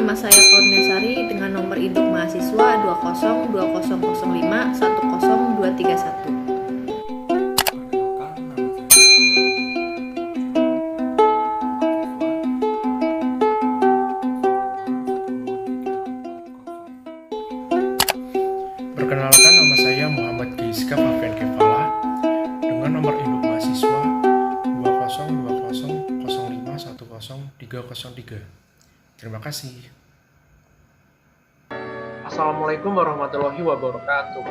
nama saya Kurniasari dengan nomor induk mahasiswa 20005 10231. Perkenalkan, nama saya Muhammad Giska Fabian Kefala dengan nomor induk mahasiswa 20200510303. Terima kasih. Assalamualaikum warahmatullahi wabarakatuh.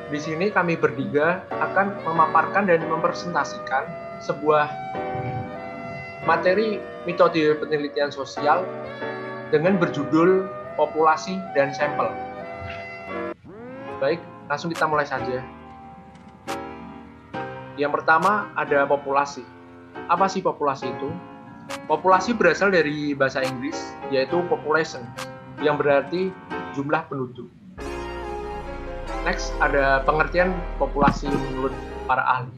Di sini kami bertiga akan memaparkan dan mempresentasikan sebuah materi metode penelitian sosial dengan berjudul populasi dan sampel. Baik, langsung kita mulai saja. Yang pertama ada populasi. Apa sih populasi itu? Populasi berasal dari bahasa Inggris, yaitu population, yang berarti jumlah penduduk. Next, ada pengertian populasi menurut para ahli.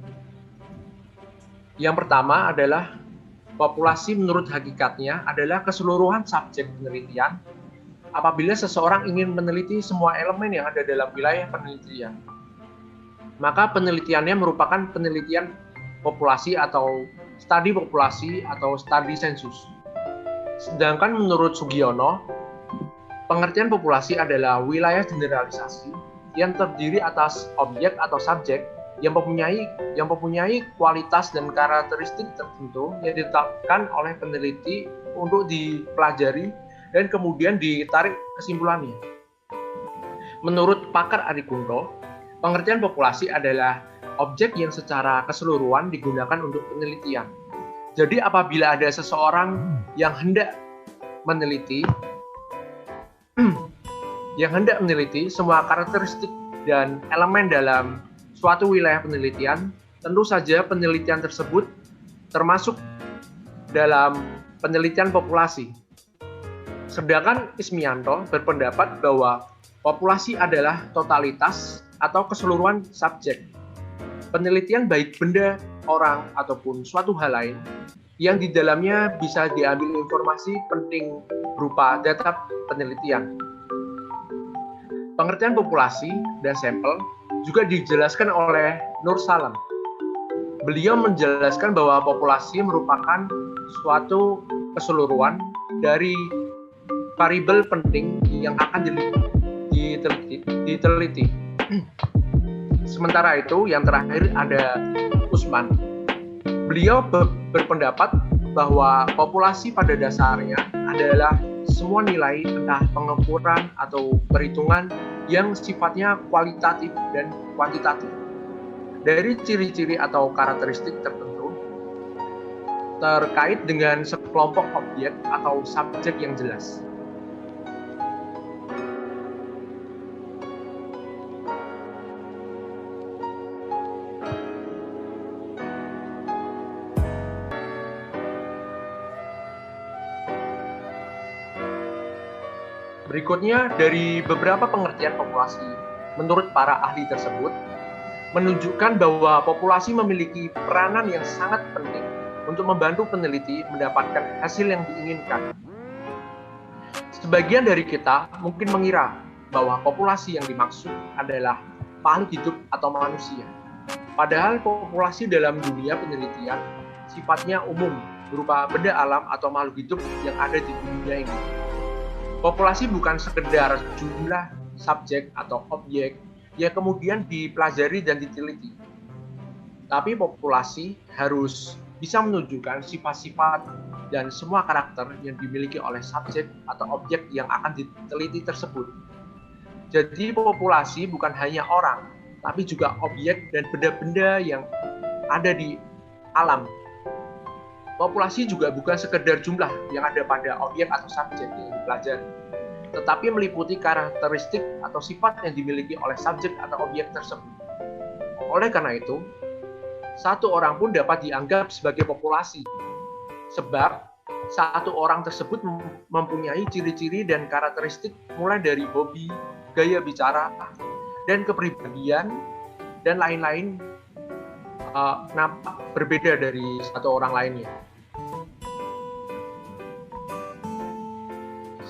Yang pertama adalah populasi menurut hakikatnya adalah keseluruhan subjek penelitian apabila seseorang ingin meneliti semua elemen yang ada dalam wilayah penelitian. Maka penelitiannya merupakan penelitian populasi atau studi populasi atau studi sensus. Sedangkan menurut Sugiono, pengertian populasi adalah wilayah generalisasi yang terdiri atas objek atau subjek yang mempunyai kualitas dan karakteristik tertentu yang ditetapkan oleh peneliti untuk dipelajari dan kemudian ditarik kesimpulannya. Menurut pakar Ari Kunto, pengertian populasi adalah objek yang secara keseluruhan digunakan untuk penelitian. Jadi apabila ada seseorang yang hendak meneliti semua karakteristik dan elemen dalam suatu wilayah penelitian, tentu saja penelitian tersebut termasuk dalam penelitian populasi. Sedangkan Ismianto berpendapat bahwa populasi adalah totalitas atau keseluruhan subjek penelitian baik benda, orang, ataupun suatu hal lain yang di dalamnya bisa diambil informasi penting berupa data penelitian. Pengertian populasi dan sampel juga dijelaskan oleh Nur Salam. Beliau menjelaskan bahwa populasi merupakan suatu keseluruhan dari variabel penting yang akan diteliti. Sementara itu, yang terakhir ada Usman. Beliau berpendapat bahwa populasi pada dasarnya adalah semua nilai entah pengukuran atau perhitungan yang sifatnya kualitatif dan kuantitatif dari ciri-ciri atau karakteristik tertentu terkait dengan sekelompok objek atau subjek yang jelas. Berikutnya, dari beberapa pengertian populasi menurut para ahli tersebut, menunjukkan bahwa populasi memiliki peranan yang sangat penting untuk membantu peneliti mendapatkan hasil yang diinginkan. Sebagian dari kita mungkin mengira bahwa populasi yang dimaksud adalah makhluk hidup atau manusia. Padahal populasi dalam dunia penelitian sifatnya umum, berupa benda alam atau makhluk hidup yang ada di dunia ini. Populasi bukan sekedar jumlah subjek atau objek yang kemudian dipelajari dan diteliti. Tapi populasi harus bisa menunjukkan sifat-sifat dan semua karakter yang dimiliki oleh subjek atau objek yang akan diteliti tersebut. Jadi populasi bukan hanya orang, tapi juga objek dan benda-benda yang ada di alam. Populasi juga bukan sekedar jumlah yang ada pada objek atau subjek yang dipelajari, tetapi meliputi karakteristik atau sifat yang dimiliki oleh subjek atau objek tersebut. Oleh karena itu, satu orang pun dapat dianggap sebagai populasi, sebab satu orang tersebut mempunyai ciri-ciri dan karakteristik mulai dari hobi, gaya bicara, dan kepribadian, dan lain-lain nampak berbeda dari satu orang lainnya.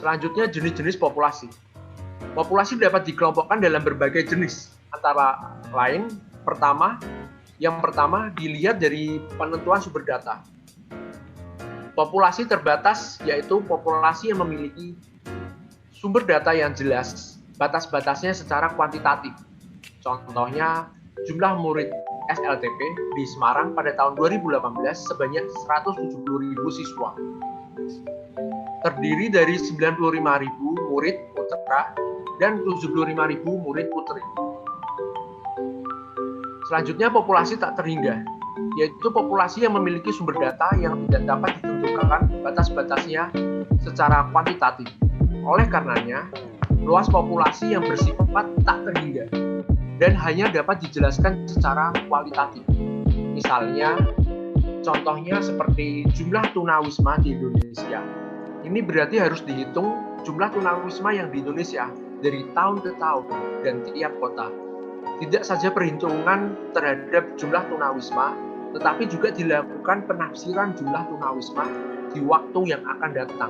Selanjutnya, jenis-jenis populasi. Populasi dapat dikelompokkan dalam berbagai jenis, antara lain yang pertama dilihat dari penentuan sumber data. Populasi terbatas yaitu populasi yang memiliki sumber data yang jelas, batas-batasnya secara kuantitatif. Contohnya, jumlah murid SLTP di Semarang pada tahun 2018 sebanyak 170.000 siswa. Terdiri dari 95.000 murid putra dan 75.000 murid putri. Selanjutnya, populasi tak terhingga, yaitu populasi yang memiliki sumber data yang tidak dapat ditentukan batas-batasnya secara kuantitatif. Oleh karenanya, luas populasi yang bersifat tak terhingga dan hanya dapat dijelaskan secara kualitatif. Misalnya, contohnya seperti jumlah tunawisma di Indonesia. Ini berarti harus dihitung jumlah tunawisma yang di Indonesia dari tahun ke tahun dan tiap kota. Tidak saja perhitungan terhadap jumlah tunawisma, tetapi juga dilakukan penafsiran jumlah tunawisma di waktu yang akan datang.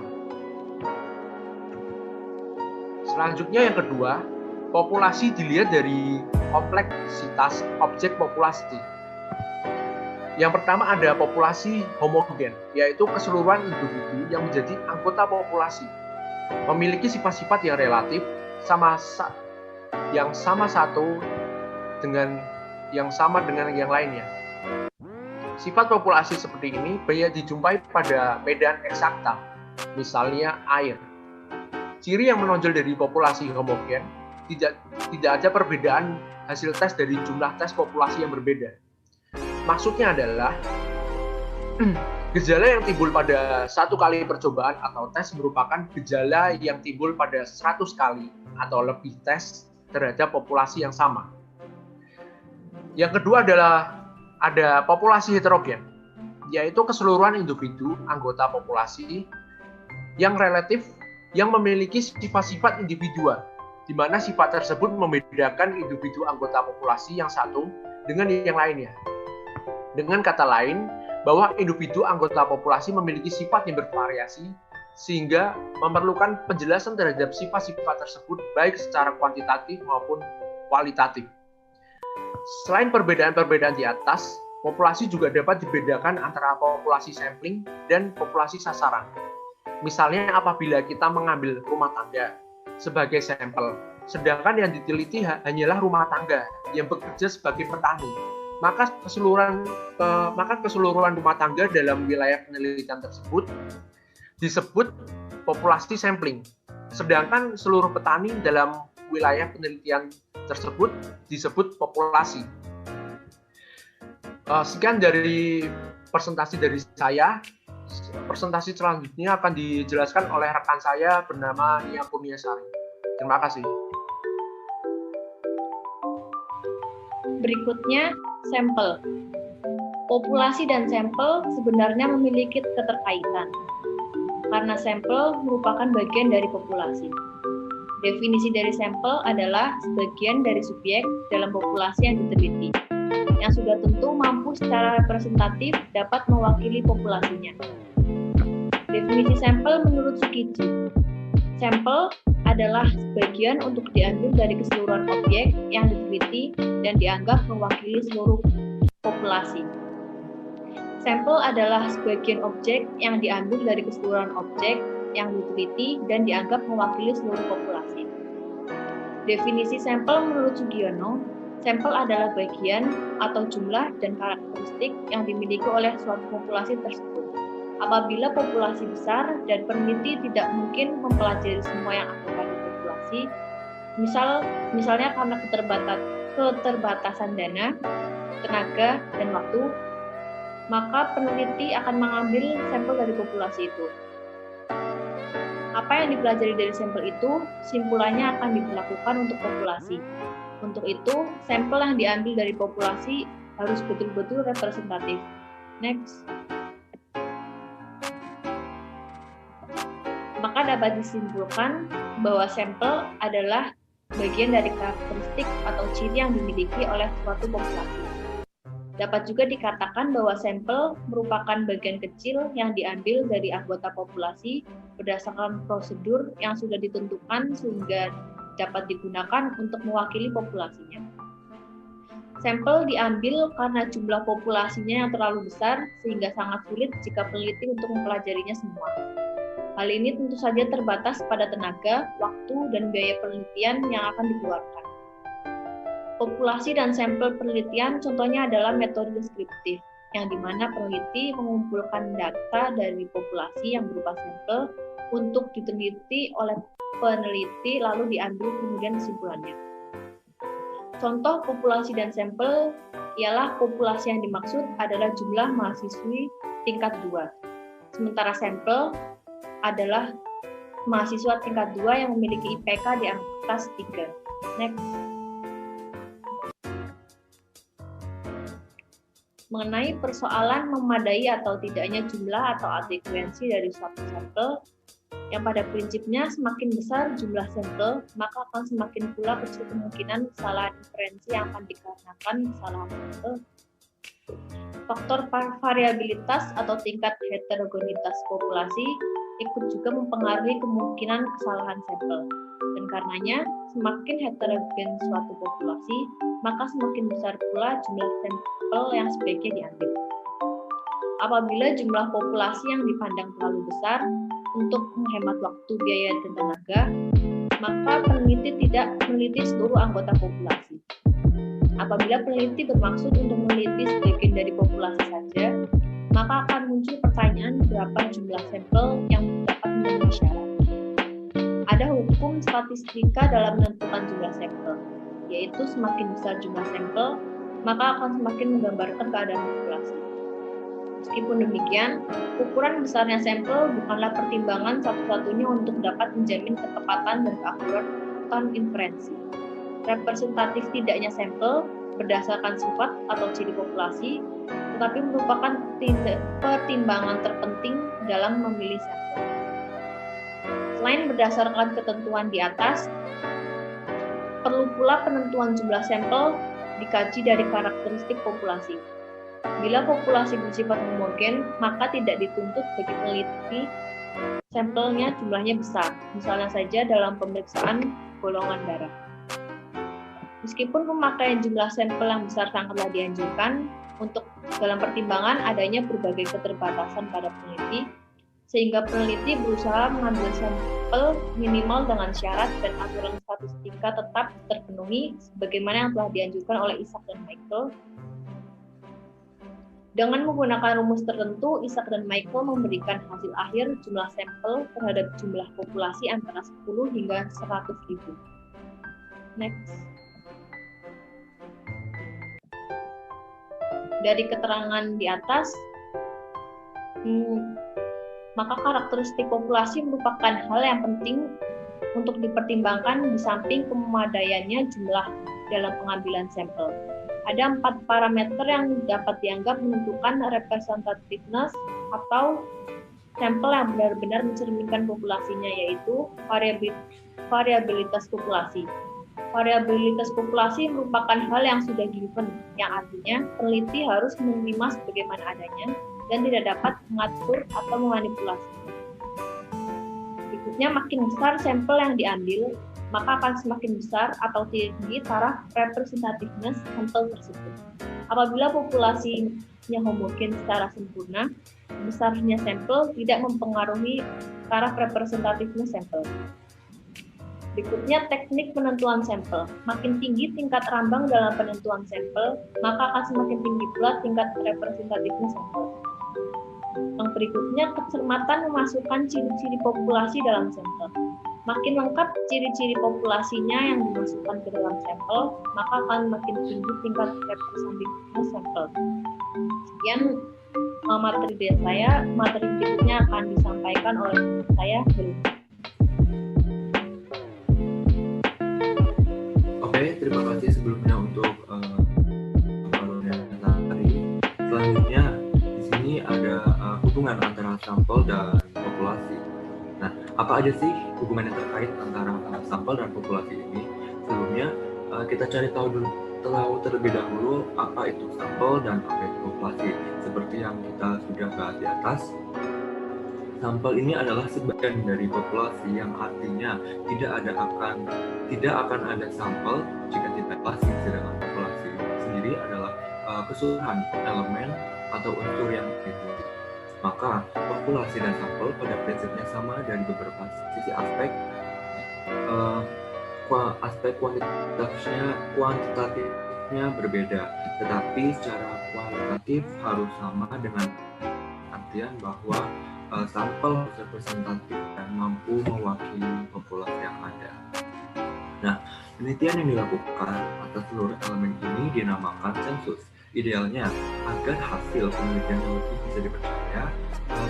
Selanjutnya yang kedua, populasi dilihat dari kompleksitas objek populasi. Yang pertama ada populasi homogen, yaitu keseluruhan individu yang menjadi anggota populasi, memiliki sifat-sifat yang relatif yang sama dengan yang lainnya. Sifat populasi seperti ini banyak dijumpai pada medan eksakta, misalnya air. Ciri yang menonjol dari populasi homogen, tidak ada perbedaan hasil tes dari jumlah tes populasi yang berbeda. Maksudnya adalah gejala yang timbul pada 1 kali percobaan atau tes merupakan gejala yang timbul pada 100 kali atau lebih tes terhadap populasi yang sama. Yang kedua adalah ada populasi heterogen, yaitu keseluruhan individu anggota populasi yang relatif yang memiliki sifat-sifat individual, di mana sifat tersebut membedakan individu anggota populasi yang satu dengan yang lainnya. Dengan kata lain, bahwa individu anggota populasi memiliki sifat yang bervariasi, sehingga memerlukan penjelasan terhadap sifat-sifat tersebut baik secara kuantitatif maupun kualitatif. Selain perbedaan-perbedaan di atas, populasi juga dapat dibedakan antara populasi sampling dan populasi sasaran. Misalnya apabila kita mengambil rumah tangga sebagai sampel, sedangkan yang diteliti hanyalah rumah tangga yang bekerja sebagai petani, maka keseluruhan rumah tangga dalam wilayah penelitian tersebut disebut populasi sampling, sedangkan seluruh petani dalam wilayah penelitian tersebut disebut populasi. Sekian dari presentasi dari saya. Presentasi selanjutnya akan dijelaskan oleh rekan saya bernama Nia Kurniasari. Terima kasih. Berikutnya, sampel. Populasi dan sampel sebenarnya memiliki keterkaitan, karena sampel merupakan bagian dari populasi. Definisi dari sampel adalah sebagian dari subjek dalam populasi yang diteliti, yang sudah tentu mampu secara representatif dapat mewakili populasinya. Definisi sampel menurut Tsukiji. Sampel adalah sebagian untuk diambil dari keseluruhan objek yang diteliti dan dianggap mewakili seluruh populasi. Sampel adalah sebagian objek yang diambil dari keseluruhan objek yang diteliti dan dianggap mewakili seluruh populasi. Definisi sampel menurut Sugiono, sampel adalah bagian atau jumlah dan karakteristik yang dimiliki oleh suatu populasi tersebut. Apabila populasi besar dan peneliti tidak mungkin mempelajari semua yang ada pada populasi, misalnya karena keterbatasan dana, tenaga, dan waktu, maka peneliti akan mengambil sampel dari populasi itu. Apa yang dipelajari dari sampel itu, simpulannya akan diberlakukan untuk populasi. Untuk itu, sampel yang diambil dari populasi harus betul-betul representatif. Next. Maka dapat disimpulkan bahwa sampel adalah bagian dari karakteristik atau ciri yang dimiliki oleh suatu populasi. Dapat juga dikatakan bahwa sampel merupakan bagian kecil yang diambil dari anggota populasi berdasarkan prosedur yang sudah ditentukan sehingga dapat digunakan untuk mewakili populasinya. Sampel diambil karena jumlah populasinya yang terlalu besar sehingga sangat sulit jika peneliti untuk mempelajarinya semua. Hal ini tentu saja terbatas pada tenaga, waktu, dan biaya penelitian yang akan dikeluarkan. Populasi dan sampel penelitian contohnya adalah metode deskriptif, yang dimana peneliti mengumpulkan data dari populasi yang berupa sampel untuk diteliti oleh peneliti lalu diambil kemudian kesimpulannya. Contoh populasi dan sampel ialah populasi yang dimaksud adalah jumlah mahasiswi tingkat 2. Sementara sampel adalah mahasiswa tingkat 2 yang memiliki IPK di atas 3. Next. Mengenai persoalan memadai atau tidaknya jumlah atau adekuensi dari suatu sampel, yang pada prinsipnya semakin besar jumlah sampel, maka akan semakin pula kecil kemungkinan kesalahan inferensi yang akan dikarenakan kesalahan sampel. Faktor variabilitas atau tingkat heterogenitas populasi ikut juga mempengaruhi kemungkinan kesalahan sampel. Dan karenanya, semakin heterogen suatu populasi, maka semakin besar pula jumlah sampel yang sebaiknya diambil. Apabila jumlah populasi yang dipandang terlalu besar untuk menghemat waktu, biaya, dan tenaga, maka peneliti tidak meneliti seluruh anggota populasi. Apabila peneliti bermaksud untuk meneliti sebagian dari populasi saja, maka akan muncul pertanyaan berapa jumlah sampel yang dapat memenuhi syarat. Ada hukum statistika dalam menentukan jumlah sampel, yaitu semakin besar jumlah sampel, maka akan semakin menggambarkan keadaan populasi. Meskipun demikian, ukuran besarnya sampel bukanlah pertimbangan satu-satunya untuk dapat menjamin ketepatan dan keakuratan inferensi. Representatif tidaknya sampel berdasarkan sifat atau ciri populasi, tetapi merupakan pertimbangan terpenting dalam memilih sampel. Selain berdasarkan ketentuan di atas, perlu pula penentuan jumlah sampel dikaji dari karakteristik populasi. Bila populasi bersifat homogen, maka tidak dituntut bagi peneliti sampelnya jumlahnya besar, misalnya saja dalam pemeriksaan golongan darah. Meskipun pemakaian jumlah sampel yang besar sangatlah dianjurkan, untuk dalam pertimbangan adanya berbagai keterbatasan pada peneliti, sehingga peneliti berusaha mengambil sampel minimal dengan syarat dan aturan statistika tetap terpenuhi, sebagaimana yang telah dianjurkan oleh Isaac dan Michael. Dengan menggunakan rumus tertentu, Isaac dan Michael memberikan hasil akhir jumlah sampel terhadap jumlah populasi antara 10 hingga 100.000. Next. Dari keterangan di atas, maka karakteristik populasi merupakan hal yang penting untuk dipertimbangkan di samping pemadaiannya jumlah dalam pengambilan sampel. Ada 4 parameter yang dapat dianggap menentukan representativeness atau sampel yang benar-benar mencerminkan populasinya, yaitu variabilitas populasi. Variabilitas populasi merupakan hal yang sudah given, yang artinya peneliti harus menerima sebagaimana adanya dan tidak dapat mengatur atau memanipulasi. Berikutnya, makin besar sampel yang diambil, maka akan semakin besar atau tinggi taraf representativeness sampel tersebut. Apabila populasinya homogen secara sempurna, besarnya sampel tidak mempengaruhi taraf representativeness sampel. Berikutnya, teknik penentuan sampel. Makin tinggi tingkat rambang dalam penentuan sampel, maka akan semakin tinggi pula tingkat representativeness sampel. Yang berikutnya, kecermatan memasukkan ciri-ciri populasi dalam sampel. Makin lengkap ciri-ciri populasinya yang dimasukkan ke dalam sampel, maka akan makin tinggi tingkat representativeness sampel. Sekian materi dari saya. Materi berikutnya akan disampaikan oleh saya, Helena. Oke, terima kasih sebelumnya untuk materi. Selanjutnya di sini ada hubungan antara sampel dan populasi. Nah, apa aja sih hubungan yang terkait antara sampel dan populasi ini? Sebelumnya kita cari tahu terlebih dahulu apa itu sampel dan apa itu populasi. Seperti yang kita sudah bahas di atas, Sampel ini adalah sebagian dari populasi, yang artinya tidak akan ada sampel jika tidak populasi. Sedangkan populasi sendiri adalah keseluruhan elemen atau unsur yang diteliti. Maka populasi dan sampel pada prinsipnya sama dari beberapa sisi aspek. Aspek kuantitatifnya berbeda, tetapi secara kualitatif harus sama, dengan artian bahwa sampel representatif dan mampu mewakili populasi yang ada. Nah, penelitian yang dilakukan atas seluruh elemen ini dinamakan sensus. Idealnya, agar hasil penelitian yang lebih bisa dipercaya,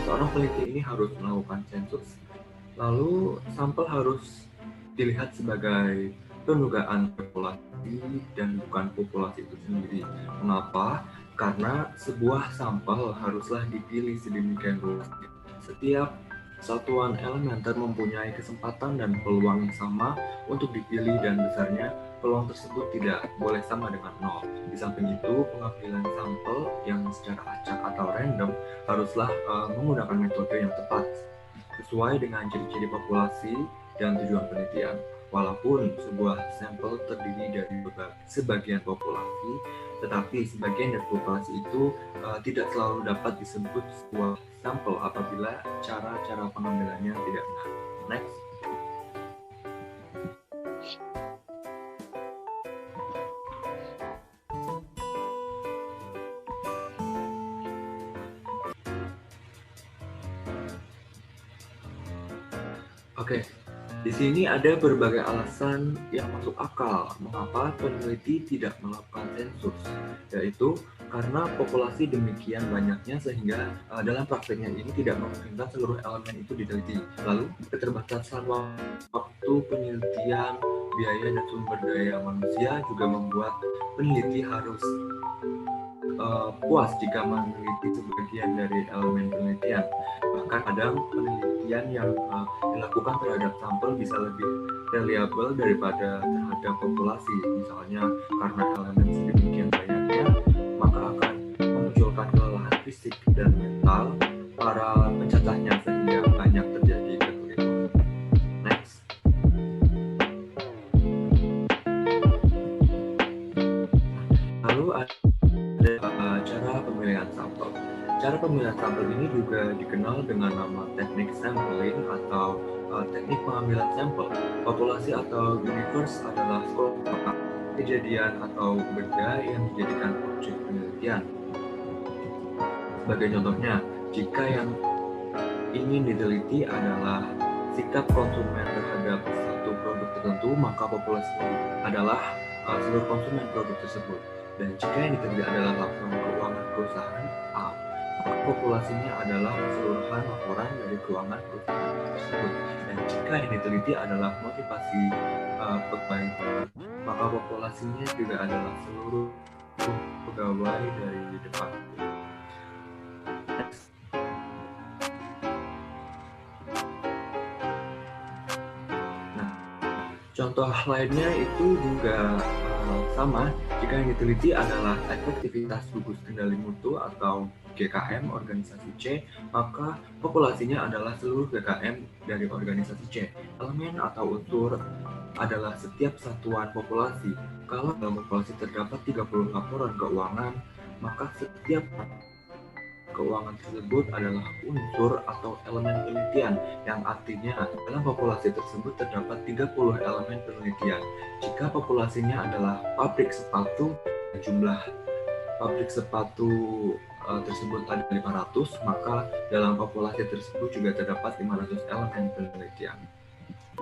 seorang peneliti ini harus melakukan sensus. Lalu, sampel harus dilihat sebagai penugaan populasi dan bukan populasi itu sendiri. Mengapa? Karena sebuah sampel haruslah dipilih sedemikian rupa. Setiap satuan elementer mempunyai kesempatan dan peluang yang sama untuk dipilih, dan besarnya peluang tersebut tidak boleh sama dengan 0. Di samping itu, pengambilan sampel yang secara acak atau random haruslah menggunakan metode yang tepat sesuai dengan ciri-ciri populasi dan tujuan penelitian. Walaupun sebuah sampel terdiri dari sebagian populasi, tetapi sebagian dari populasi itu tidak selalu dapat disebut sebuah sampel apabila cara-cara pengambilannya tidak benar. Next. Oke. Di sini ada berbagai alasan yang masuk akal mengapa peneliti tidak melakukan sensus, yaitu karena populasi demikian banyaknya sehingga dalam prakteknya ini tidak memungkinkan seluruh elemen itu diteliti. Lalu, keterbatasan waktu penelitian, biaya, dan sumber daya manusia juga membuat peneliti harus puas jika meneliti sebagian dari elemen penelitian. Bahkan kadang penelitian yang dilakukan terhadap sampel bisa lebih reliable daripada terhadap populasi. Misalnya karena elemen sedemikian banyaknya, maka akan memunculkan kelelahan fisik dan mental para pencacahnya sehingga banyak terjadi kekeliruan. Next. Lalu ada cara pemilihan sampel. Cara pemilihan sampel ini juga dikenal dengan nama teknik sampling atau teknik pengambilan sampel. Populasi atau universe adalah sekelompok kejadian atau benda yang dijadikan objek penelitian. Sebagai contohnya, jika yang ingin diteliti adalah sikap konsumen terhadap satu produk tertentu, maka populasi adalah seluruh konsumen produk tersebut. Dan jika yang diteliti adalah laporan keuangan perusahaan A, maka populasinya adalah keseluruhan laporan dari keuangan perusahaan tersebut. Dan jika yang diteliti adalah motivasi pegawai, maka populasinya juga adalah seluruh pegawai dari departemen. Nah, contoh lainnya itu juga sama. Jika yang diteliti adalah efektivitas gugus kendali mutu atau GKM organisasi C, maka populasinya adalah seluruh GKM dari organisasi C. Elemen atau unsur adalah setiap satuan populasi. Kalau dalam populasi terdapat 30 laporan keuangan, maka setiap keuangan tersebut adalah unsur atau elemen penelitian, yang artinya dalam populasi tersebut terdapat 30 elemen penelitian. Jika populasinya adalah pabrik sepatu, jumlah pabrik sepatu tersebut ada 500, maka dalam populasi tersebut juga terdapat 500 elemen penelitian.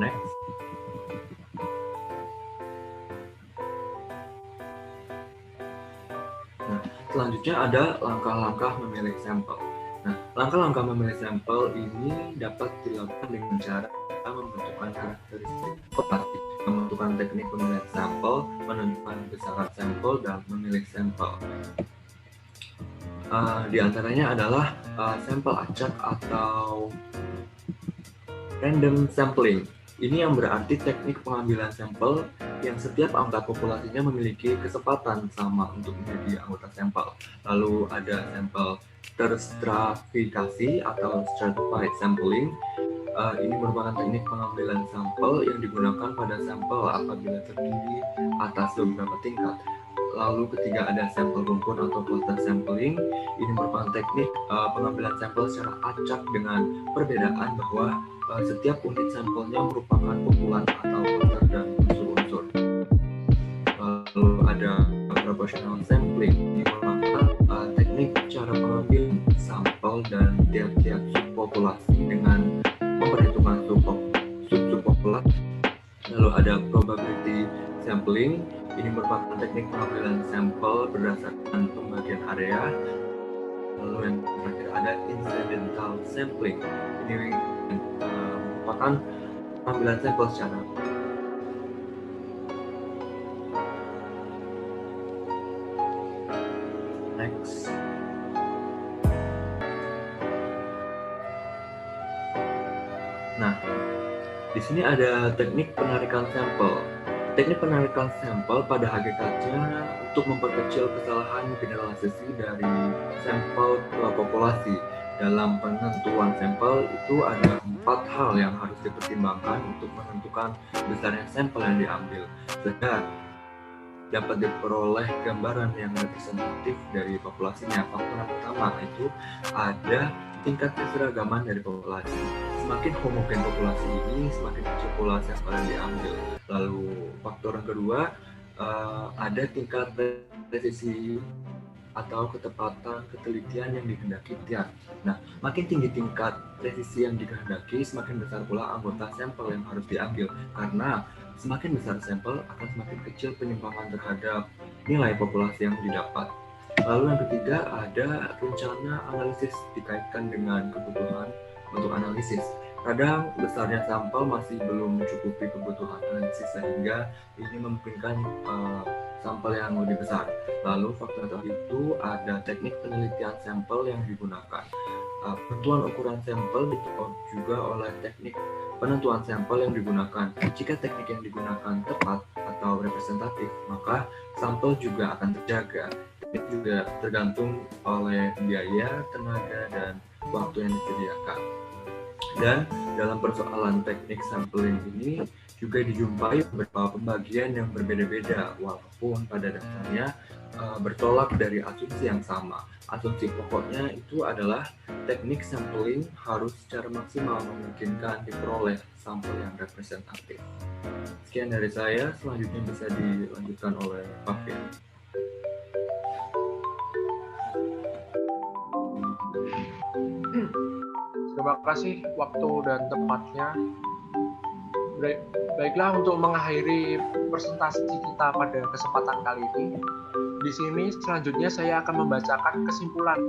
Next. Selanjutnya ada langkah-langkah memilih sampel. Nah, langkah-langkah memilih sampel ini dapat dilakukan dengan cara membentukkan karakteristik populasi, menentukan teknik pemilihan sampel, menentukan besaran sampel, dan memilih sampel. Di antaranya adalah sampel acak atau random sampling. Ini yang berarti teknik pengambilan sampel yang setiap anggota populasinya memiliki kesempatan sama untuk menjadi anggota sampel. Lalu ada sampel terstratifikasi atau stratified sampling. Ini merupakan teknik pengambilan sampel yang digunakan pada sampel apabila terdiri atas beberapa tingkat. Lalu ketiga ada sampel rumpun atau cluster sampling. Ini merupakan teknik pengambilan sampel secara acak dengan perbedaan bahwa setiap unit sampelnya merupakan kumpulan atau cluster dari unsur-unsur. Lalu ada proportional sampling. Ini merupakan teknik cara pengambilan sampel dan tiap-tiap subpopulasi dengan memperhitungkan subpopulasi. Lalu ada probability sampling. Ini merupakan teknik pengambilan sampel berdasarkan pembagian area. Lalu yang terakhir ada incidental sampling. Ini merupakan pengambilan sampel secara next. Nah, di sini ada teknik penarikan sampel. Teknik penarikan sampel pada hakikatnya untuk memperkecil kesalahan generalisasi dari sampel ke populasi. Dalam penentuan sampel itu ada 4 hal yang harus dipertimbangkan untuk menentukan besarnya sampel yang diambil, sehingga dapat diperoleh gambaran yang representatif dari populasinya. Faktor yang pertama itu ada tingkat keseragaman dari populasi. Semakin homogen populasi ini, semakin kecil pula sampel yang diambil. Lalu faktor yang kedua, ada tingkat presisi atau ketepatan ketelitian yang dikehendaki tiap. Nah, makin tinggi tingkat presisi yang dikehendaki, semakin besar pula anggota sampel yang harus diambil. Karena semakin besar sampel, akan semakin kecil penyimpangan terhadap nilai populasi yang didapat. Lalu yang ketiga, ada rencana analisis dikaitkan dengan kebutuhan untuk analisis. Kadang besarnya sampel masih belum mencukupi kebutuhan analisis, sehingga ini memungkinkan sampel yang lebih besar. Lalu faktor itu ada teknik penelitian sampel yang digunakan. Penentuan ukuran sampel diatur juga oleh teknik penentuan sampel yang digunakan. Jika teknik yang digunakan tepat atau representatif, maka sampel juga akan terjaga. Ini juga tergantung oleh biaya, tenaga, dan waktu yang disediakan. Dan dalam persoalan teknik sampling ini juga dijumpai beberapa pembagian yang berbeda-beda, walaupun pada dasarnya bertolak dari asumsi yang sama. Asumsi pokoknya itu adalah teknik sampling harus secara maksimal memungkinkan diperoleh sampel yang representatif. Sekian dari saya, selanjutnya bisa dilanjutkan oleh Pak Fian. Terima kasih waktu dan tempatnya. Baiklah, untuk mengakhiri presentasi kita pada kesempatan kali ini, di sini selanjutnya saya akan membacakan kesimpulan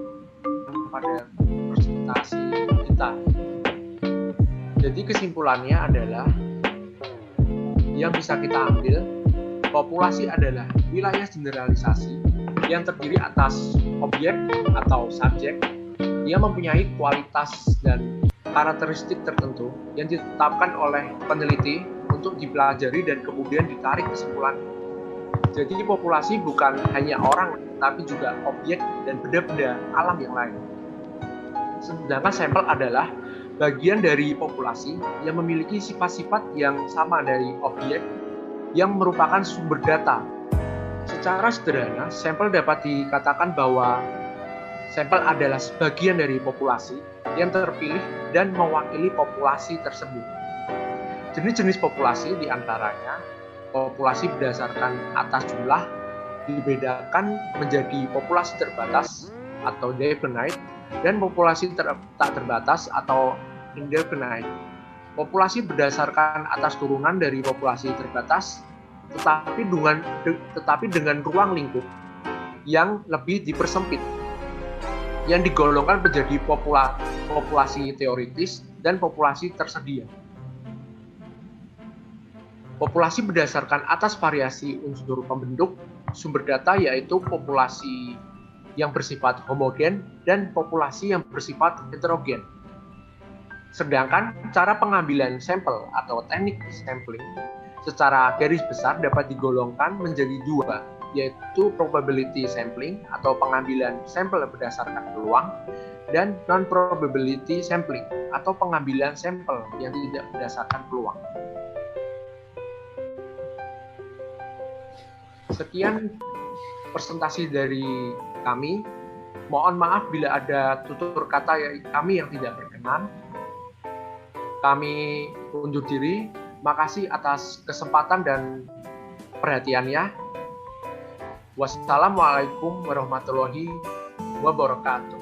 pada presentasi kita. Jadi kesimpulannya adalah yang bisa kita ambil, populasi adalah wilayah generalisasi yang terdiri atas objek atau subjek yang mempunyai kualitas dan karakteristik tertentu yang ditetapkan oleh peneliti untuk dipelajari dan kemudian ditarik kesimpulan. Jadi populasi bukan hanya orang, tapi juga objek dan benda-benda alam yang lain. Sedangkan sampel adalah bagian dari populasi yang memiliki sifat-sifat yang sama dari objek yang merupakan sumber data. Secara sederhana, sampel dapat dikatakan bahwa sampel adalah sebagian dari populasi yang terpilih dan mewakili populasi tersebut. Jenis-jenis populasi diantaranya populasi berdasarkan atas jumlah dibedakan menjadi populasi terbatas atau definite dan populasi tak terbatas atau indefinite. Populasi berdasarkan atas turunan dari populasi terbatas tetapi dengan ruang lingkup yang lebih dipersempit, yang digolongkan menjadi populasi teoritis dan populasi tersedia. Populasi berdasarkan atas variasi unsur pembentuk sumber data yaitu populasi yang bersifat homogen dan populasi yang bersifat heterogen. Sedangkan cara pengambilan sampel atau teknik sampling secara garis besar dapat digolongkan menjadi dua, yaitu probability sampling atau pengambilan sampel berdasarkan peluang, dan non-probability sampling atau pengambilan sampel yang tidak berdasarkan peluang. Sekian presentasi dari kami. Mohon maaf bila ada tutur kata kami yang tidak berkenan. Kami undur diri. Makasih atas kesempatan dan perhatiannya. Wassalamualaikum warahmatullahi wabarakatuh.